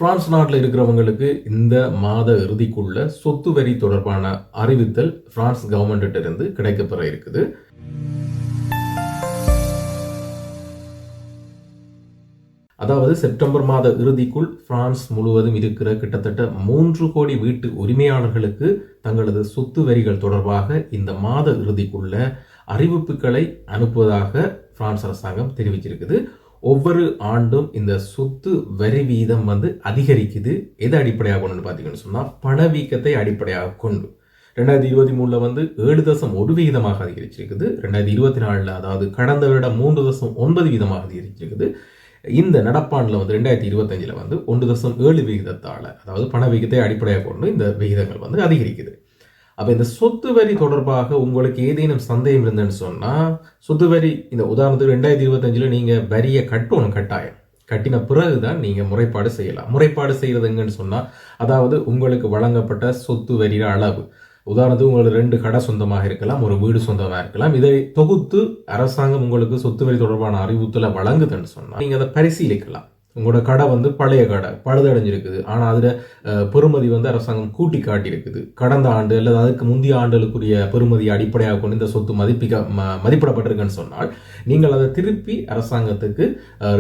France நாட்டில் இருக்கிறவங்களுக்கு இந்த மாத இறுதிக்குள்ள சொத்து வரி தொடர்பான அறிவித்தல் பிரான்ஸ் கவர்மெண்ட் இருந்து கிடைக்கப்பெற இருக்குது. அதாவது செப்டம்பர் மாத இறுதிக்குள் பிரான்ஸ் முழுவதும் இருக்கிற கிட்டத்தட்ட 3 கோடி வீட்டு உரிமையாளர்களுக்கு தங்களது சொத்து வரிகள் தொடர்பாக இந்த மாத இறுதிக்குள்ள அறிவிப்புகளை அனுப்புவதாக பிரான்ஸ் அரசாங்கம் தெரிவிச்சிருக்குது. ஒவ்வொரு ஆண்டும் இந்த சொத்து வரி வீதம் அதிகரிக்குது. எது அடிப்படையாக கொண்டு பார்த்தீங்கன்னு சொன்னால் பணவீக்கத்தை அடிப்படையாக கொண்டு 2023 7.1% அதிகரிச்சிருக்குது. 2024 அதாவது கடந்த வருடம் 3.9% அதிகரிச்சிருக்குது. இந்த நடப்பாண்டில் 2025 1.7% அதாவது பணவீக்கத்தை அடிப்படையாக கொண்டு இந்த விகிதங்கள் அதிகரிக்குது. அப்போ இந்த சொத்து வரி தொடர்பாக உங்களுக்கு ஏதேனும் சந்தேகம் இருந்ததுன்னு சொன்னால், சொத்து வரி இந்த உதாரணத்துக்கு 2025 நீங்கள் வரியை கட்டணும், கட்டாயம் கட்டின பிறகுதான் நீங்கள் முறைப்பாடு செய்யலாம். முறைப்பாடு செய்கிறது எங்கன்னு சொன்னால், அதாவது உங்களுக்கு வழங்கப்பட்ட சொத்து வரிയുടെ அளவு, உதாரணத்துக்கு உங்களுக்கு 2 கடை சொந்தமாக இருக்கலாம், ஒரு வீடு சொந்தமாக இருக்கலாம். இதை தொகுத்து அரசாங்கம் உங்களுக்கு சொத்து வரி தொடர்பான அறிவுறுத்தலை வழங்குதுன்னு சொன்னால் நீங்கள் அதை பரிசீலிக்கலாம். உங்களோட கடை பழைய கடை பழுதடைஞ்சிருக்குது, ஆனால் அதில் பெறுமதி அரசாங்கம் கூட்டி காட்டியிருக்குது. கடந்த ஆண்டு அல்லது அதுக்கு முந்தைய ஆண்டுகளுக்குரிய பெறுமதியை அடிப்படையாக கொண்டு இந்த சொத்து மதிப்பிடப்பட்டிருக்குன்னு சொன்னால் நீங்கள் அதை திருப்பி அரசாங்கத்துக்கு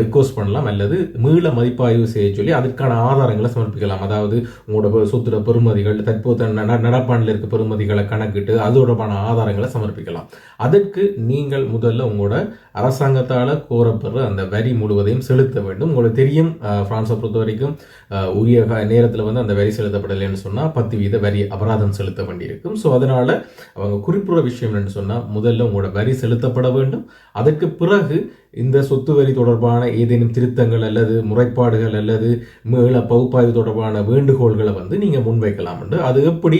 ரிக்வஸ்ட் பண்ணலாம் அல்லது மீள மதிப்பாய்வு செய்ய சொல்லி அதற்கான ஆதாரங்களை சமர்ப்பிக்கலாம். அதாவது உங்களோட சொத்துல பெறுமதிகள் தற்போது நடப்பாண்டில் இருக்க பெறுமதிகளை கணக்கிட்டு அது தொடர்பான ஆதாரங்களை சமர்ப்பிக்கலாம். அதற்கு நீங்கள் முதல்ல உங்களோட அரசாங்கத்தால் கோரப்படுற அந்த வரி முழுவதையும் செலுத்த வேண்டும். உங்களுக்கு தெரியும், பிரான்ஸை பொறுத்த வரைக்கும் உரிய நேரத்தில் அந்த வரி செலுத்தப்படலைன்னு சொன்னால் 10% வரி அபராதம் செலுத்த வேண்டியிருக்கும். ஸோ அதனால அவங்க குறிப்பிடுற விஷயம் என்னன்னு சொன்னால், முதல்ல உங்களோட வரி செலுத்தப்பட வேண்டும். அதற்கு பிறகு இந்த சொத்து வரி தொடர்பான ஏதேனும் திருத்தங்கள் அல்லது முறைப்பாடுகள் அல்லது மீள பகுப்பாய்வு தொடர்பான வேண்டுகோள்களை நீங்கள் முன்வைக்கலாம். அது எப்படி,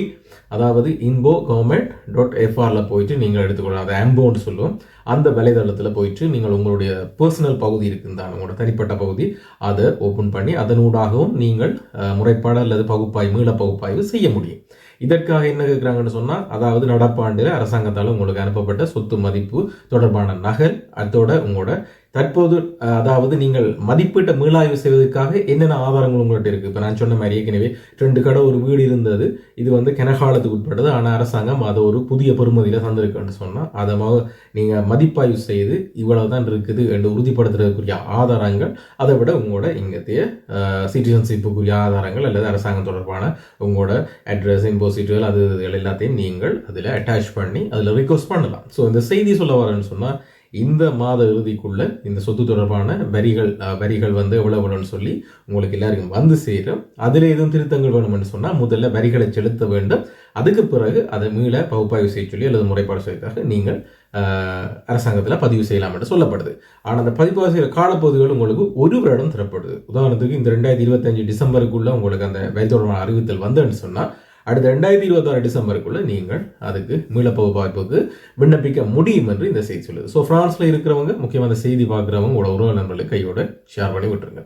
அதாவது inbo.government.fr போயிட்டு நீங்கள் எடுத்துக்கொள்ளலாம். அதை ஆம்போன்னு சொல்லுவோம். அந்த வலைதளத்தில் போயிட்டு நீங்கள் உங்களுடைய பர்சனல் பகுதி இருக்குதான், உங்களோட தனிப்பட்ட பகுதி, அதை ஓப்பன் பண்ணி அதனூடாகவும் நீங்கள் முறைப்பாடு அல்லது பகுப்பாய்வு மீள பகுப்பாய்வு செய்ய முடியும். இதற்காக என்ன கேட்குறாங்கன்னு சொன்னால், அதாவது நடப்பாண்டில் அரசாங்கத்தால் உங்களுக்கு அனுப்பப்பட்ட சொத்து மதிப்பு தொடர்பான நகல், அதோட உங்களோட தற்போது அதாவது நீங்கள் மதிப்பீட்டை மீளாய்வு செய்வதற்காக என்னென்ன ஆதாரங்கள் உங்கள்கிட்ட இருக்குது. இப்போ நான் சொன்ன மாதிரி ஏற்கனவே 2 கடை ஒரு வீடு இருந்தது, இது கனகாலத்துக்கு உட்பட்டது, ஆனால் அரசாங்கம் அதை ஒரு புதிய பெறுமதியில் தந்திருக்குன்னு சொன்னால் அதை நீங்கள் மதிப்பாய்வு செய்து இவ்வளவு தான் இருக்குது என்று உறுதிப்படுத்துறதுக்குரிய ஆதாரங்கள், அதை விட உங்களோட இங்கத்தைய சிட்டிசன்ஷிப்புக்குரிய ஆதாரங்கள் அல்லது அரசாங்கம் தொடர்பான உங்களோட அட்ரஸ், இம்போசிட்டுகள், அது எல்லாத்தையும் நீங்கள் அதில் அட்டாச் பண்ணி அதில் ரிக்வஸ்ட் பண்ணலாம். ஸோ இந்த செய்தி சொல்ல வரேன்னு சொன்னால், இந்த மாத இறுதிக்குள்ள இந்த சொத்து தொடர்பான வரிகள் எவ்வளவுன்னு சொல்லி உங்களுக்கு எல்லாருக்கும் சேரும். அதில் எதுவும் திருத்தங்கள் வேணும்னு சொன்னால் முதல்ல வரிகளை செலுத்த வேண்டும். அதுக்கு பிறகு அதை மீள பகுப்பாய்வு செய்ய சொல்லி அல்லது முறைப்பாடு செய்வதற்காக நீங்கள் அரசாங்கத்தில் பதிவு செய்யலாம் என்று சொல்லப்படுது. ஆனால் அந்த பதிவு செய்கிற காலப்பகுதிகள் உங்களுக்கு 1 வருடம் தரப்படுது. உதாரணத்துக்கு இந்த 2025 டிசம்பருக்குள்ள உங்களுக்கு அந்த வரி தொடர்பான அறிவித்தல் வந்ததுன்னு சொன்னால், அடுத்த 2026 டிசம்பருக்குள்ள நீங்கள் அதுக்கு மீளப்பகுப்பாய்வுக்கு விண்ணப்பிக்க முடியும் என்று இந்த செய்தி சொல்லுது. ஸோ பிரான்ஸ்ல இருக்கிறவங்க, முக்கியமாக அந்த செய்தி பார்க்குறவங்க உங்களோட உறவு நண்பர்களுக்கு கையோட ஷேர் பண்ணி விட்டுருங்க.